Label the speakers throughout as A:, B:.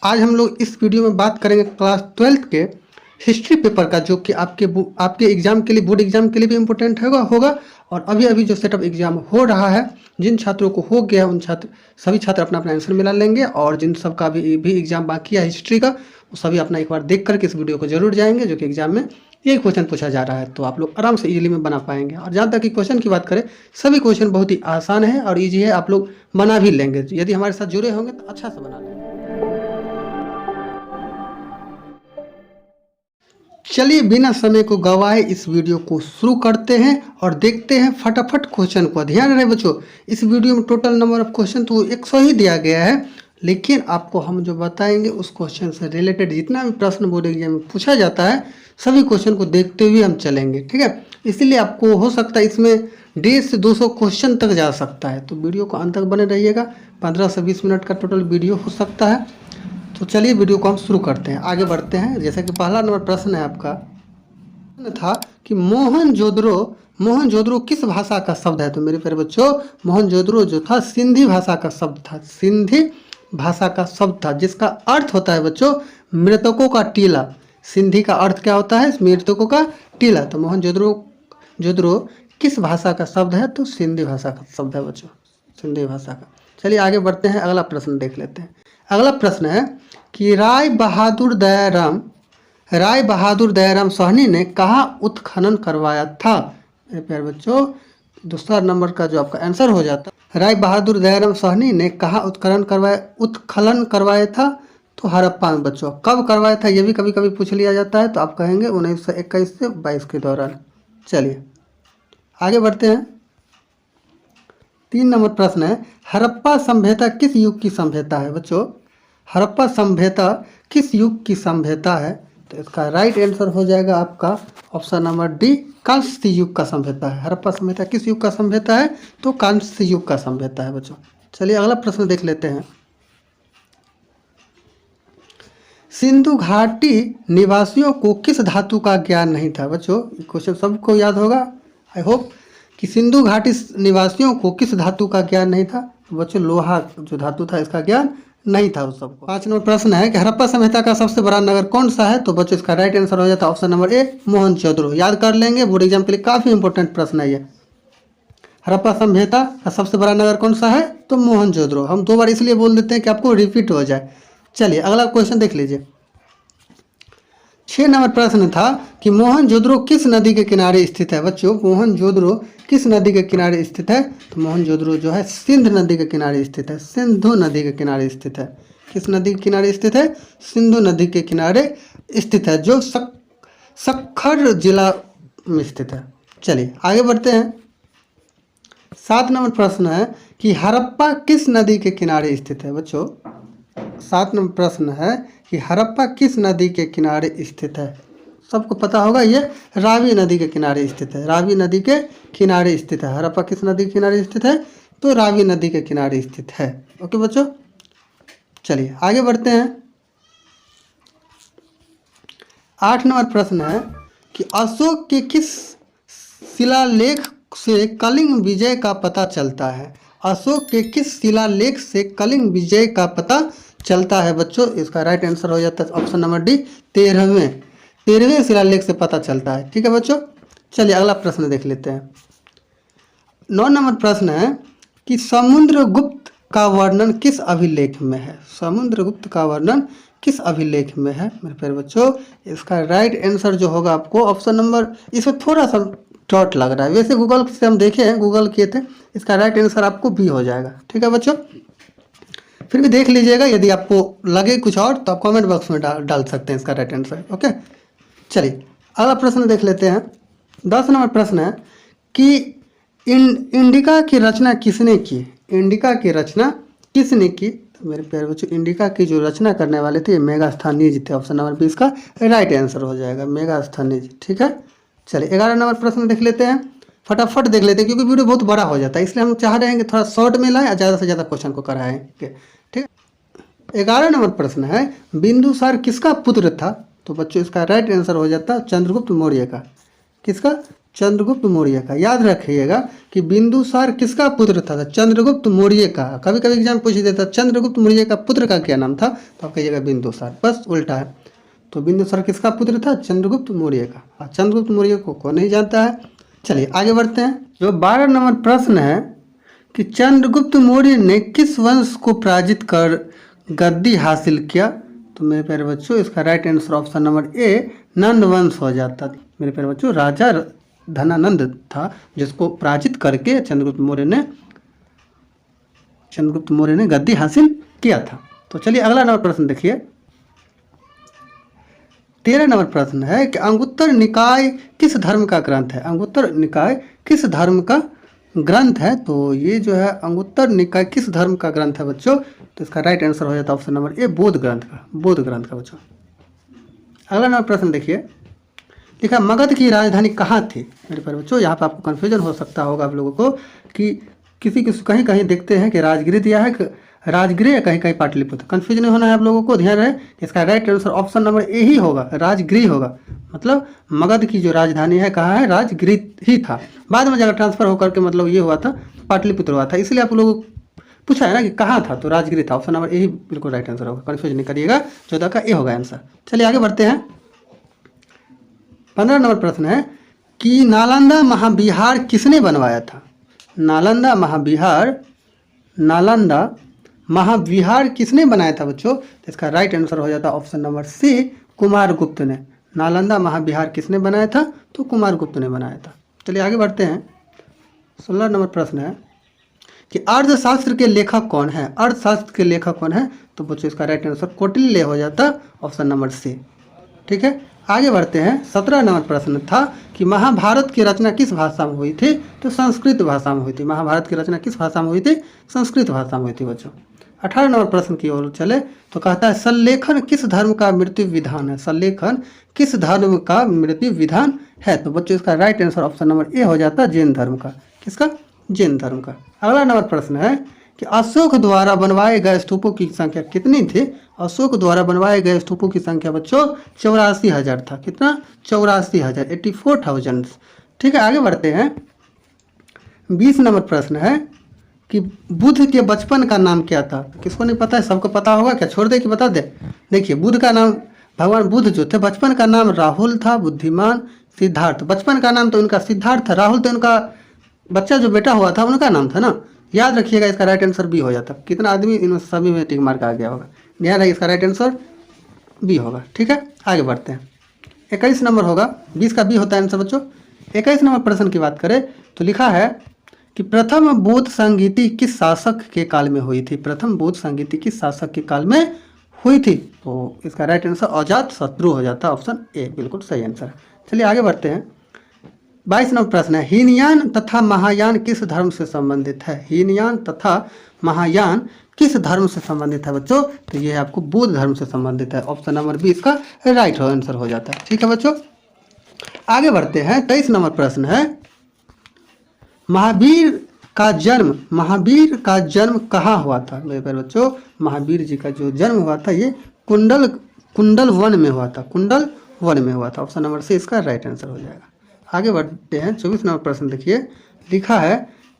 A: आज हम लोग इस वीडियो में बात करेंगे क्लास 12th के हिस्ट्री पेपर का, जो कि आपके एग्जाम के लिए, बोर्ड एग्जाम के लिए भी इम्पोर्टेंट होगा। और अभी जो सेटअप एग्जाम हो रहा है, जिन छात्रों को हो गया उन सभी छात्र अपना आंसर मिला लेंगे, और जिन सब का भी एग्जाम बाकी है हिस्ट्री का, वो सभी अपना एक बार देख करके इस वीडियो को जरूर जाएंगे, जो कि एग्जाम में यही क्वेश्चन पूछा जा रहा है। तो आप लोग आराम से इजीली में बना पाएंगे। और जहाँ तक कि क्वेश्चन की बात करें, सभी क्वेश्चन बहुत ही आसान है और ईजी है, आप लोग बना भी लेंगे। यदि हमारे साथ जुड़े होंगे तो अच्छा से बना लेंगे। चलिए बिना समय को गवाए इस वीडियो को शुरू करते हैं और देखते हैं फटाफट क्वेश्चन को। ध्यान रहे बच्चों, इस वीडियो में टोटल नंबर ऑफ क्वेश्चन तो 100 ही दिया गया है, लेकिन आपको हम जो बताएंगे उस क्वेश्चन से रिलेटेड जितना भी प्रश्न बोर्ड एग्जाम में पूछा जाता है, सभी क्वेश्चन को देखते हुए हम चलेंगे। ठीक है, इसलिए आपको हो सकता है इसमें 150 से 200 क्वेश्चन तक जा सकता है, तो वीडियो को अंत तक बने रहिएगा। 15 से 20 मिनट का टोटल वीडियो हो सकता है। तो चलिए वीडियो को हम शुरू करते हैं, आगे बढ़ते हैं। जैसा कि पहला नंबर प्रश्न है आपका, था कि मोहनजोदड़ो किस भाषा का शब्द है। तो मेरे प्यारे बच्चों, मोहनजोदड़ो जो था सिंधी भाषा का शब्द था, सिंधी भाषा का शब्द था, जिसका अर्थ होता है बच्चों मृतकों का टीला। सिंधी का अर्थ क्या होता है? मृतकों का टीला। तो मोहनजोदड़ो किस भाषा का शब्द है? तो सिंधी भाषा का शब्द है बच्चों, सिंधी भाषा का। चलिए आगे बढ़ते हैं, अगला प्रश्न देख लेते हैं। अगला प्रश्न है कि राय बहादुर दयाराम साहनी ने कहाँ उत्खनन करवाया था। मेरे प्यारे बच्चों, दूसरा नंबर का जो आपका आंसर हो जाता है, राय बहादुर दयाराम साहनी ने कहाँ उत्खनन करवाया था। तो हड़प्पा में बच्चों। कब करवाया था ये भी कभी कभी पूछ लिया जाता है, तो आप कहेंगे 1921 से 22 के दौरान। चलिए आगे बढ़ते हैं। 3 नंबर प्रश्न है, हड़प्पा सभ्यता किस युग की सभ्यता है बच्चों। हड़प्पा सभ्यता किस युग की सभ्यता है। तो इसका राइट आंसर हो जाएगा आपका ऑप्शन नंबर डी, कांस्य युग का सभ्यता है। हड़प्पा सभ्यता किस युग का सभ्यता है? तो कांस्य युग का सभ्यता है बच्चों। चलिए अगला प्रश्न देख लेते हैं। सिंधु घाटी निवासियों को किस धातु का ज्ञान नहीं था बच्चों। क्वेश्चन सबको याद होगा आई होप, कि सिंधु घाटी निवासियों को किस धातु का ज्ञान नहीं था। बच्चों लोहा जो धातु था इसका ज्ञान नहीं था उस सबको। 5 नंबर प्रश्न है कि हड़प्पा सभ्यता का सबसे बड़ा नगर कौन सा है। तो बच्चों इसका राइट आंसर हो जाता है ऑप्शन नंबर ए, मोहनजोदड़ो। याद कर लेंगे, बोर्ड एग्जाम के लिए काफी इंपॉर्टेंट प्रश्न है ये। हड़प्पा सभ्यता का सबसे बड़ा नगर कौन सा है? तो मोहनजोदड़ो। हम 2 बार इसलिए बोल देते हैं कि आपको रिपीट हो जाए। चलिए अगला क्वेश्चन देख लीजिए। 6 नंबर प्रश्न था कि मोहनजोदड़ो किस नदी के किनारे स्थित है बच्चों। मोहनजोदड़ो किस नदी के किनारे स्थित है। तो मोहनजोदड़ो जो है सिंध नदी के किनारे स्थित है, सिंधु नदी के किनारे स्थित है। किस नदी के किनारे स्थित है? सिंधु नदी के किनारे स्थित है, जो सक्खर जिला में स्थित है। चलिए आगे बढ़ते हैं। 7 नंबर प्रश्न है कि हड़प्पा किस नदी के किनारे स्थित है बच्चों। 7 नंबर प्रश्न है कि हड़प्पा किस नदी के किनारे स्थित है। सबको पता होगा ये रावी नदी के किनारे स्थित है, रावी नदी के किनारे स्थित है। हड़प्पा किस नदी के किनारे स्थित है? तो रावी नदी के किनारे स्थित है। ओके बच्चों, चलिए आगे बढ़ते हैं। 8 नंबर प्रश्न है कि अशोक के किस शिलालेख से कलिंग विजय का पता चलता है। अशोक के किस शिलालेख से कलिंग विजय का पता चलता है बच्चों। इसका राइट आंसर हो जाता है ऑप्शन नंबर डी, 13वें शिलालेख से पता चलता है। ठीक है बच्चों, चलिए अगला प्रश्न देख लेते हैं। 9 नंबर प्रश्न है कि समुद्रगुप्त का वर्णन किस अभिलेख में है। समुद्रगुप्त का वर्णन किस अभिलेख में है मेरे प्यारे बच्चों। इसका राइट आंसर जो होगा आपको ऑप्शन नंबर, इसमें थोड़ा सा डॉट लग रहा है, वैसे गूगल से हम देखे हैं, गूगल किए थे। इसका राइट आंसर आपको बी हो जाएगा। ठीक है बच्चों, फिर भी देख लीजिएगा, यदि आपको लगे कुछ और तो आप कमेंट बॉक्स में डाल सकते हैं इसका राइट आंसर। ओके, चलिए अगला प्रश्न देख लेते हैं। 10 नंबर प्रश्न है कि इंडिका की रचना किसने की। इंडिका की रचना किसने की। तो मेरे प्यारे बच्चों, इंडिका की जो रचना करने वाले थे मेगास्थनीज थे। ऑप्शन नंबर 20 का राइट आंसर हो जाएगा मेगास्थनीज। ठीक है, चलिए 11 नंबर प्रश्न देख लेते हैं। फटाफट देख लेते हैं क्योंकि वीडियो बहुत बड़ा हो जाता है, इसलिए हम चाह रहे हैं कि थोड़ा शॉर्ट में लाएं और ज़्यादा से ज़्यादा क्वेश्चन को कराएंगे। ठीक है, 11 नंबर प्रश्न है बिंदुसार किसका पुत्र था। तो बच्चों इसका राइट आंसर हो जाता है चंद्रगुप्त मौर्य का। किसका? चंद्रगुप्त मौर्य का। याद रखिएगा कि बिंदुसार किसका पुत्र था? चंद्रगुप्त मौर्य का। कभी कभी एग्जाम पूछ देता चंद्रगुप्त मौर्य का पुत्र का क्या नाम था, तो आप कहिएगा बिंदुसार, बस उल्टा है। तो बिंदुसार किसका पुत्र था? चंद्रगुप्त मौर्य का। चंद्रगुप्त मौर्य को कौन नहीं जानता है। चलिए आगे बढ़ते हैं। जो 12 नंबर प्रश्न है कि चंद्रगुप्त मौर्य ने किस वंश को पराजित कर गद्दी हासिल किया? तो मेरे प्यारे बच्चों इसका right answer option number A Nanda वंश हो जाता। मेरे प्यारे बच्चों राजा धनानंद था जिसको पराजित करके चंद्रगुप्त मौर्य ने गद्दी हासिल किया था। तो चलिए अगला नंबर प्रश्न देखिए। 13 नंबर प्रश्न है कि अंगुत्तर निकाय किस धर्म का ग्रंथ है? अंगुत्तर निकाय किस धर्म का ग्रंथ है? तो ये जो है अंगुत्तर निकाय किस धर्म का ग्रंथ है बच्चों? तो इसका राइट आंसर हो जाता है ऑप्शन नंबर ए बौद्ध ग्रंथ का बच्चों। अगला नंबर प्रश्न देखिए। लिखा मगध की राजधानी कहाँ थी? मेरे प्यारे बच्चों यहाँ पर आपको कन्फ्यूजन हो सकता होगा आप लोगों को कि कहीं कहीं देखते हैं कि राजगिरी दिया है, राजगृह या कहीं कहीं पाटलिपुत्र। कन्फ्यूजन नहीं होना है आप लोगों को, ध्यान रहे इसका right answer option number A ही होगा, राजगृह होगा। मतलब मगध की जो राजधानी है कहाँ है? राजगृह ही था। बाद में जगह ट्रांसफर होकर के मतलब ये हुआ था पाटलिपुत्र हुआ था, इसलिए आप लोगों को पूछा है ना कि कहाँ था, तो राजगृह था। ऑप्शन नंबर ए ही बिल्कुल राइट आंसर होगा, कन्फ्यूज नहीं करिएगा, 14 का ए होगा आंसर। चलिए आगे बढ़ते हैं। 15 नंबर प्रश्न है कि नालंदा महाविहार किसने बनवाया था? नालंदा महाविहार किसने बनाया था बच्चों? तो इसका राइट आंसर हो जाता है ऑप्शन नंबर सी कुमारगुप्त ने। नालंदा महाविहार किसने बनाया था? तो कुमारगुप्त ने बनाया था। चलिए आगे बढ़ते हैं। 16 नंबर प्रश्न है कि अर्थशास्त्र के लेखक कौन है? अर्थशास्त्र के लेखक कौन है? तो बच्चों इसका राइट आंसर कौटिल्य हो जाता ऑप्शन नंबर सी। ठीक है आगे बढ़ते हैं। 17 नंबर प्रश्न था कि महाभारत की रचना किस भाषा में हुई थी? तो संस्कृत भाषा में हुई थी। महाभारत की रचना किस भाषा में हुई थी? संस्कृत भाषा में हुई थी बच्चों। 18 नंबर प्रश्न की ओर चले तो कहता है संलेखन किस धर्म का मृत्यु विधान है? संलेखन किस धर्म का मृत्यु विधान है? तो बच्चों इसका राइट आंसर ऑप्शन नंबर ए हो जाता है जैन धर्म का। किसका? जैन धर्म का। अगला नंबर प्रश्न है कि अशोक द्वारा बनवाए गए स्तूपों की संख्या कितनी थी? अशोक द्वारा बनवाए गए स्तूपों की संख्या बच्चों 84,000 था। कितना? 84,000, 84,000। ठीक है आगे बढ़ते हैं। 20 नंबर प्रश्न है कि बुद्ध के बचपन का नाम क्या था? किसको नहीं पता है? सबको पता होगा क्या? छोड़ दे कि बता दे? देखिए बुद्ध का नाम, भगवान बुद्ध जो थे बचपन का नाम राहुल था, बुद्धिमान, सिद्धार्थ। बचपन का नाम तो उनका सिद्धार्थ था, राहुल तो उनका बच्चा जो बेटा हुआ था उनका नाम था ना। याद रखिएगा इसका राइट आंसर बी हो जाता। कितना आदमी इन सभी में टिक मार्क आ गया होगा? ध्यान रखिए इसका राइट आंसर बी होगा। ठीक है आगे बढ़ते हैं। 21 नंबर होगा, 20 का बी होता है आंसर बच्चों। 21 नंबर प्रश्न की बात करें तो लिखा है कि प्रथम बौद्ध संगीति किस शासक के काल में हुई थी? प्रथम बौद्ध संगीति किस शासक के काल में हुई थी? तो इसका राइट आंसर अजात शत्रु हो जाता है ऑप्शन ए, बिल्कुल सही आंसर। चलिए आगे बढ़ते हैं। 22 नंबर प्रश्न है हीनयान तथा महायान किस धर्म से संबंधित है? हीनयान तथा महायान किस धर्म से संबंधित है बच्चों? तो ये आपको बौद्ध धर्म से संबंधित है। ऑप्शन नंबर बी इसका राइट आंसर हो जाता है। ठीक है बच्चों आगे बढ़ते हैं। 23 नंबर प्रश्न है महावीर का जन्म कहाँ हुआ था? मेरे प्यारे बच्चों महावीर जी का जो जन्म हुआ था ये कुंडल वन में हुआ था। कुंडल वन में हुआ था। ऑप्शन नंबर सी इसका राइट आंसर हो जाएगा। आगे बढ़ते हैं। 24 नंबर प्रश्न देखिए लिखा है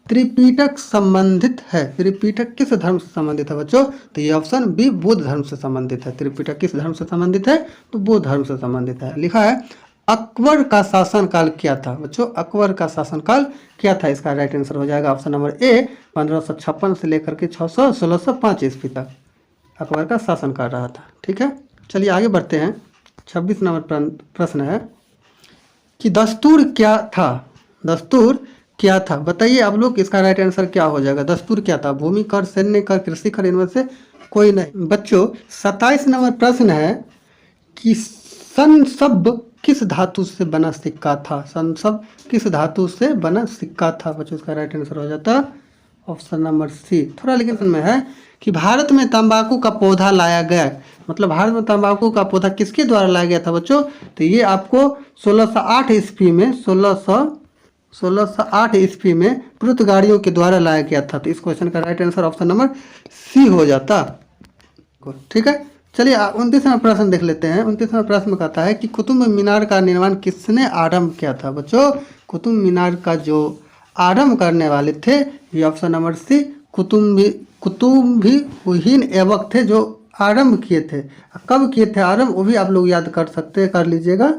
A: त्रिपिटक संबंधित है। त्रिपिटक किस धर्म से संबंधित है बच्चों? तो ये ऑप्शन बी बौद्ध धर्म से संबंधित है। त्रिपिटक किस धर्म से संबंधित है? तो बौद्ध धर्म से संबंधित है। लिखा है अकबर का शासनकाल क्या था बच्चों? अकबर का शासनकाल क्या था? इसका राइट आंसर हो जाएगा ऑप्शन नंबर ए 1556 से लेकर के 1605 ईस्वी तक अकबर का शासनकाल रहा था। ठीक है चलिए आगे बढ़ते हैं। 26 नंबर प्रश्न है कि दस्तूर क्या था? दस्तूर क्या था बताइए आप लोग, इसका राइट आंसर क्या हो जाएगा? दस्तूर क्या था? भूमि कर, सैन्य कर, कृषि कर, इनमें से कोई नहीं बच्चों। 27 नंबर प्रश्न है कि संसब किस धातु से बना सिक्का था? संसब किस धातु से बना सिक्का था बच्चों? इसका राइट आंसर हो जाता ऑप्शन नंबर सी। थोड़ा लेकिन में है कि भारत में तंबाकू का पौधा लाया गया, मतलब भारत में तंबाकू का पौधा किसके द्वारा लाया गया था बच्चों? तो ये आपको 1608 ईस्वी में 1608 ईस्वी में पुर्तगालियों के द्वारा लाया गया था। तो इस क्वेश्चन का right answer option number C हो जाता। ठीक है चलिए 29वां प्रश्न देख लेते हैं। 29वां प्रश्न कहता है कि कुतुब मीनार का निर्माण किसने आरंभ किया था बच्चों? कुतुब मीनार का जो आरंभ करने वाले थे ये option number C Qutubuddin Aibak थे जो आरंभ किए थे। कब किए थे आरंभ वो भी आप लोग याद कर सकते हैं, कर लीजिएगा।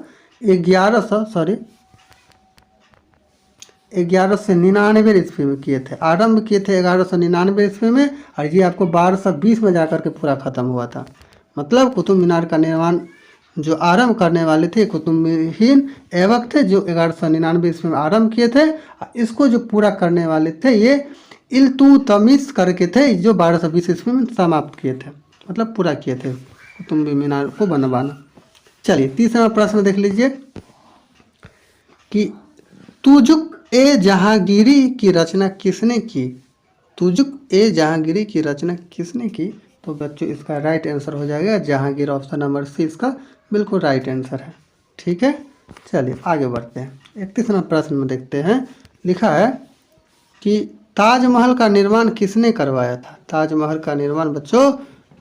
A: 1199 ईस्वी में किए थे, आरंभ किए थे 1199 ईस्वी में, और ये आपको 1220 में जाकर के पूरा खत्म हुआ था। मतलब कुतुब मीनार का निर्माण जो आरंभ करने वाले थे कुतुबुद्दीन ऐबक थे जो 1199 ईस्वी में आरंभ किए थे। इसको जो पूरा करने वाले थे ये इल्तुतमिश करके थे जो 1220 ईस्वी में समाप्त किए थे, मतलब पूरा किए थे कुतुब मीनार को बनवाना। चलिए तीसरा प्रश्न देख लीजिए कि तुजुक ए जहांगीरी की रचना किसने की। तुजुक ए जहांगीरी की रचना किसने की, तो बच्चों इसका राइट आंसर हो जाएगा जहांगीर, ऑप्शन नंबर सी इसका बिल्कुल राइट आंसर है। ठीक है, चलिए आगे बढ़ते हैं। 31वां प्रश्न में देखते हैं, लिखा है कि ताजमहल का निर्माण किसने करवाया था। ताजमहल का निर्माण बच्चों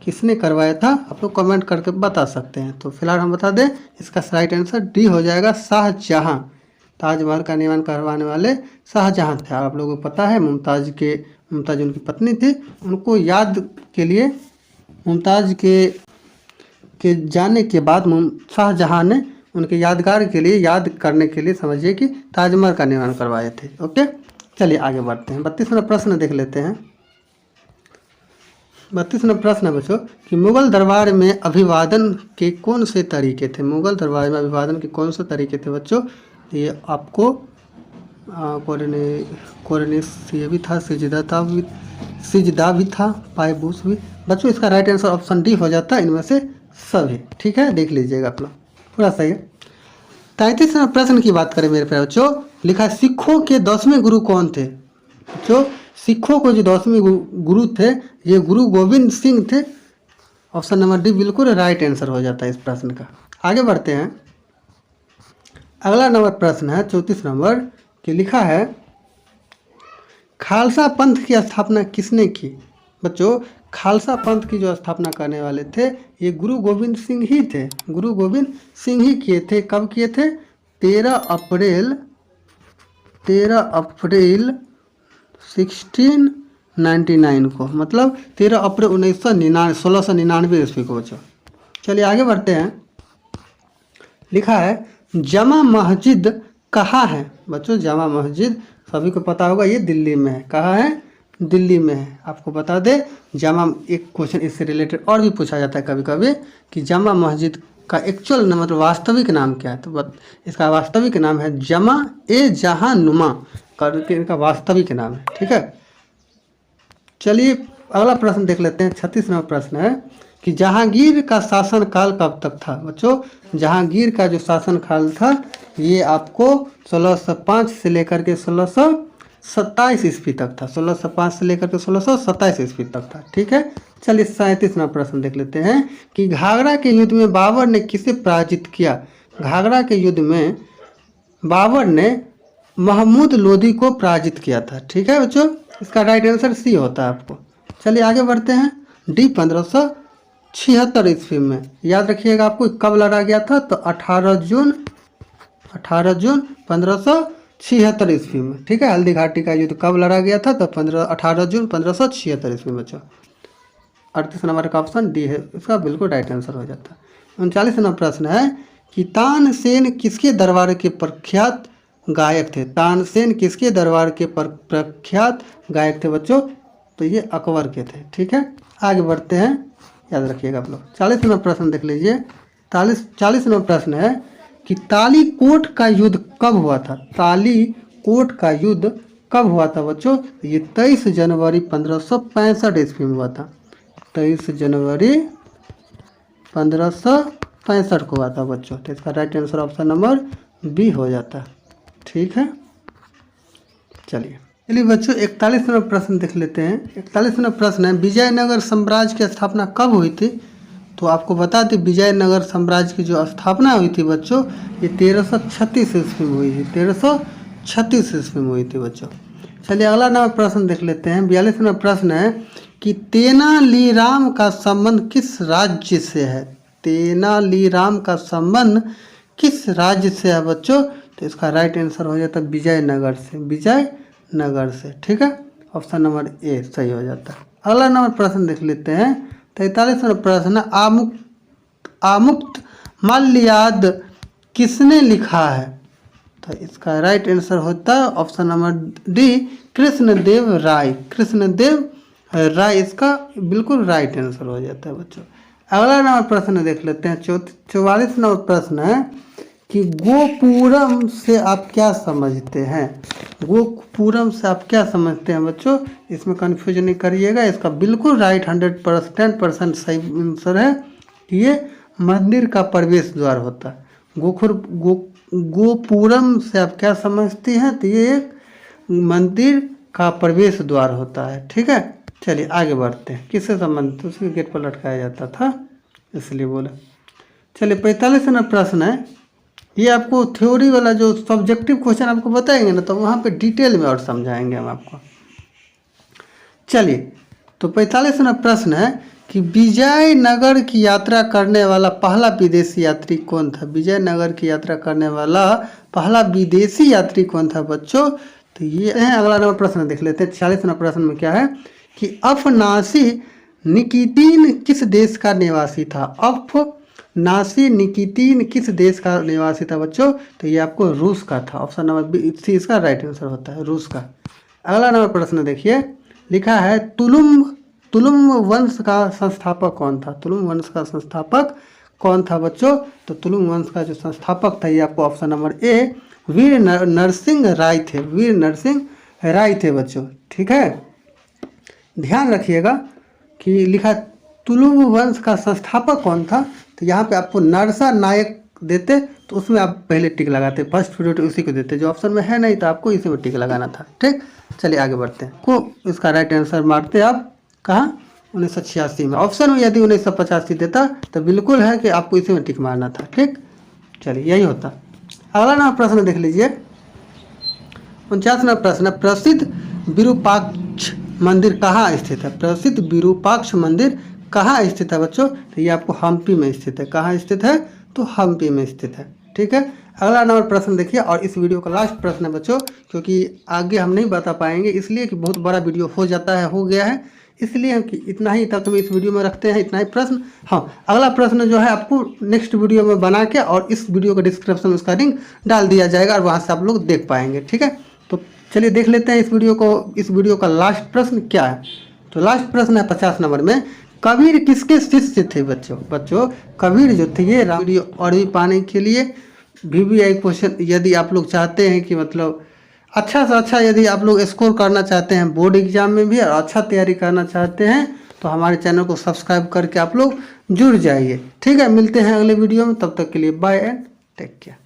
A: किसने करवाया था, आप लोग कमेंट करके बता सकते हैं। तो फिलहाल हम बता दें इसका राइट आंसर डी हो जाएगा, शाहजहां। ताजमहल का निर्माण करवाने वाले शाहजहां थे। आप लोगों को पता है मुमताज़ उनकी पत्नी थी, उनको याद के लिए मुमताज़ के जाने के बाद शाहजहां ने उनके यादगार के लिए याद करने के लिए समझिए कि ताजमहल का निर्माण करवाए थे। ओके, चलिए आगे बढ़ते हैं। 32वां प्रश्न देख लेते हैं। 32वां प्रश्न है बच्चों कि मुगल दरबार में अभिवादन के कौन से तरीके थे। मुगल दरबार में अभिवादन के कौन से तरीके थे बच्चों, ये आपको कोरनिस ये भी था, सिजदा भी था, पायबूस भी। बच्चों इसका राइट आंसर ऑप्शन डी हो जाता है, इनमें से सभी। ठीक है, देख लीजिएगा अपना, पूरा सही है। 33वां प्रश्न की बात करें मेरे प्यारे बच्चों, लिखा है सिखों के 10वें गुरु कौन थे। बच्चों सिखों को जो 10वें गुरु थे ये गुरु गोविंद सिंह थे, ऑप्शन नंबर डी बिल्कुल राइट आंसर हो जाता है इस प्रश्न का। आगे बढ़ते हैं। अगला नंबर प्रश्न है 34 नंबर कि लिखा है खालसा पंथ की स्थापना किसने की। बच्चों खालसा पंथ की जो स्थापना करने वाले थे ये गुरु गोविंद सिंह ही थे, गुरु गोविंद सिंह ही किए थे। कब किए थे, 13 अप्रैल 1699 को, मतलब 13 अप्रैल 1699 ईस्वी को बच्चों। चलिए आगे बढ़ते हैं। लिखा है जामा मस्जिद कहाँ है। बच्चों जामा मस्जिद सभी को पता होगा ये दिल्ली में है। कहाँ है, दिल्ली में है। आपको बता दे जामा, एक क्वेश्चन इससे रिलेटेड और भी पूछा जाता है कभी कभी कि जामा मस्जिद का एक्चुअल मतलब वास्तविक नाम क्या है। तो इसका वास्तविक नाम है जामा ए जहानुमा करके इनका वास्तविक नाम है। ठीक है, चलिए अगला प्रश्न देख लेते हैं। 36वां प्रश्न है कि जहांगीर का शासनकाल कब तक था। बच्चों जहांगीर का जो शासनकाल था ये आपको 1605 से लेकर के 1627 ईस्वी तक था। 1605 से लेकर के 1627 ईस्वी तक था। ठीक है, चलिए 37वां प्रश्न देख लेते हैं कि घाघरा के युद्ध में बाबर ने किसे पराजित किया। घाघरा के युद्ध में बाबर ने महमूद लोदी को पराजित किया था। ठीक है बच्चों, इसका राइट आंसर सी होता है आपको। चलिए आगे बढ़ते हैं। डी 1576 ईस्वी में, याद रखिएगा आपको कब लड़ा गया था, तो 18 जून 1576 ईस्वी में। ठीक है, हल्दी घाटी का युद्ध कब लड़ा गया था, तो 18 जून 1576 ईस्वी में बच्चों। 38 नंबर का ऑप्शन डी है, इसका बिल्कुल राइट आंसर हो जाता है। 39वां प्रश्न है कि तानसेन किसके दरबार के प्रख्यात गायक थे। तानसेन किसके दरबार के प्रख्यात गायक थे बच्चों, तो ये अकबर के थे। ठीक है, आगे बढ़ते हैं, याद रखिएगा आप लोग। 40वां प्रश्न देख लीजिए। 40वां प्रश्न है कि तालीकोट का युद्ध कब हुआ था। तालीकोट का युद्ध कब हुआ था बच्चों, ये 23 जनवरी 1565 ईस्वी में हुआ था। 23 जनवरी 1565 को हुआ था बच्चों। तो इसका right answer option number B हो जाता है। ठीक है, चलिए बच्चों 41वां प्रश्न देख लेते हैं। 41वां प्रश्न है विजयनगर साम्राज्य की स्थापना कब हुई थी। तो आपको बता दें विजयनगर साम्राज्य की जो स्थापना हुई थी बच्चों ये 1336 ईस्वी में हुई थी। 1336 ईस्वी में हुई थी बच्चों। चलिए अगला नंबर प्रश्न देख लेते हैं। 42वां प्रश्न है कि तेनालीराम का संबंध किस राज्य से है। तेनालीराम का संबंध किस राज्य से है बच्चों, तो इसका राइट आंसर हो जाता है विजयनगर से, विजयनगर से। ठीक है, ऑप्शन नंबर ए सही हो जाता है। अगला नंबर प्रश्न देख लेते हैं। 43वां प्रश्न, आमुक्त मल्लयाद किसने लिखा है? तो इसका राइट आंसर होता है ऑप्शन नंबर डी, कृष्णदेव राय। कृष्णदेव राय इसका बिल्कुल राइट आंसर हो जाता है बच्चों। अगला नंबर प्रश्न देख लेते हैं। 44 नंबर प्रश्न है कि गोपुरम से आप क्या समझते हैं? गोपुरम से आप क्या समझते हैं बच्चों? इसमें कंफ्यूज नहीं करिएगा, इसका बिल्कुल राइट 100% सही आंसर है कि ये मंदिर का प्रवेश द्वार होता है। गोपुरम से आप क्या समझते हैं? तो ये एक मंदिर का प्रवेश द्वार होता है। ठीक है, चलिए आगे बढ़ते हैं। किससे संबंधित? उसके गेट पर लटकाया जाता था इसलिए बोला। चलिए 45वां प्रश्न है, ये आपको थ्योरी वाला जो सब्जेक्टिव क्वेश्चन आपको बताएंगे ना, तो वहाँ पे डिटेल में और समझाएंगे हम आपको। चलिए, तो 45वां प्रश्न है कि विजयनगर की यात्रा करने वाला पहला विदेशी यात्री कौन था? विजयनगर की यात्रा करने वाला पहला विदेशी यात्री कौन था बच्चों? तो ये है। अगला नंबर प्रश्न देख लेते हैं। 46वां प्रश्न में क्या है कि अफनासी निकितीन किस देश का निवासी था? अफनासी निकितीन किस देश का निवासी था बच्चों? तो ये आपको रूस का था। ऑप्शन नंबर बी सी इसका राइट आंसर होता है, रूस का। अगला नंबर प्रश्न देखिए, लिखा है तुलुम वंश का संस्थापक कौन था? तुलुम वंश का संस्थापक कौन था बच्चों? तो तुलुम वंश का जो संस्थापक था ये आपको ऑप्शन नंबर ए वीर नरसिंह राय थे। वीर नरसिंह राय थे बच्चों। ठीक है, ध्यान रखिएगा कि लिखा तुलुम वंश का संस्थापक कौन था, तो यहाँ पे आपको नरसा नायक देते तो उसमें आप पहले टिक लगाते, फर्स्ट प्रियोरिटी उसी को देते। जो ऑप्शन में है नहीं तो आपको इसी में टिक लगाना था। ठीक, चलिए आगे बढ़ते हैं। को इसका राइट आंसर मारते आप कहाँ? 1986 में। ऑप्शन में यदि 1985 देता तो बिल्कुल है कि आपको इसी में टिक मारना था। ठीक, चलिए यही होता। अगला नंबर प्रश्न देख लीजिए। 49वां प्रश्न, प्रसिद्ध विरूपाक्ष मंदिर कहाँ स्थित है? प्रसिद्ध विरूपाक्ष मंदिर कहाँ स्थित है बच्चों? तो ये आपको हम्पी में स्थित है। कहाँ स्थित है? तो हम्पी में स्थित है। ठीक है, अगला नंबर प्रश्न देखिए, और इस वीडियो का लास्ट प्रश्न है बच्चों, क्योंकि आगे हम नहीं बता पाएंगे इसलिए कि बहुत बड़ा वीडियो हो जाता है, हो गया है, इसलिए हम कि इतना ही तक इस वीडियो में रखते हैं, इतना ही प्रश्न। हाँ, अगला प्रश्न जो है आपको नेक्स्ट वीडियो में बना के और इस वीडियो का डिस्क्रिप्शन में उसका लिंक डाल दिया जाएगा और वहाँ से आप लोग देख पाएंगे। ठीक है, तो चलिए देख लेते हैं इस वीडियो को। इस वीडियो का लास्ट प्रश्न क्या है? तो लास्ट प्रश्न है 50 नंबर में, कबीर किसके शिष्य थे बच्चों? कबीर जो थे ये वीडियो और भी पाने के लिए VVI क्वेश्चन यदि आप लोग चाहते हैं कि मतलब अच्छा से अच्छा यदि आप लोग स्कोर करना चाहते हैं बोर्ड एग्जाम में भी और अच्छा तैयारी करना चाहते हैं तो हमारे चैनल को सब्सक्राइब करके आप लोग जुड़ जाइए। ठीक है, मिलते हैं अगले वीडियो में, तब तक के लिए बाय एंड टेक केयर।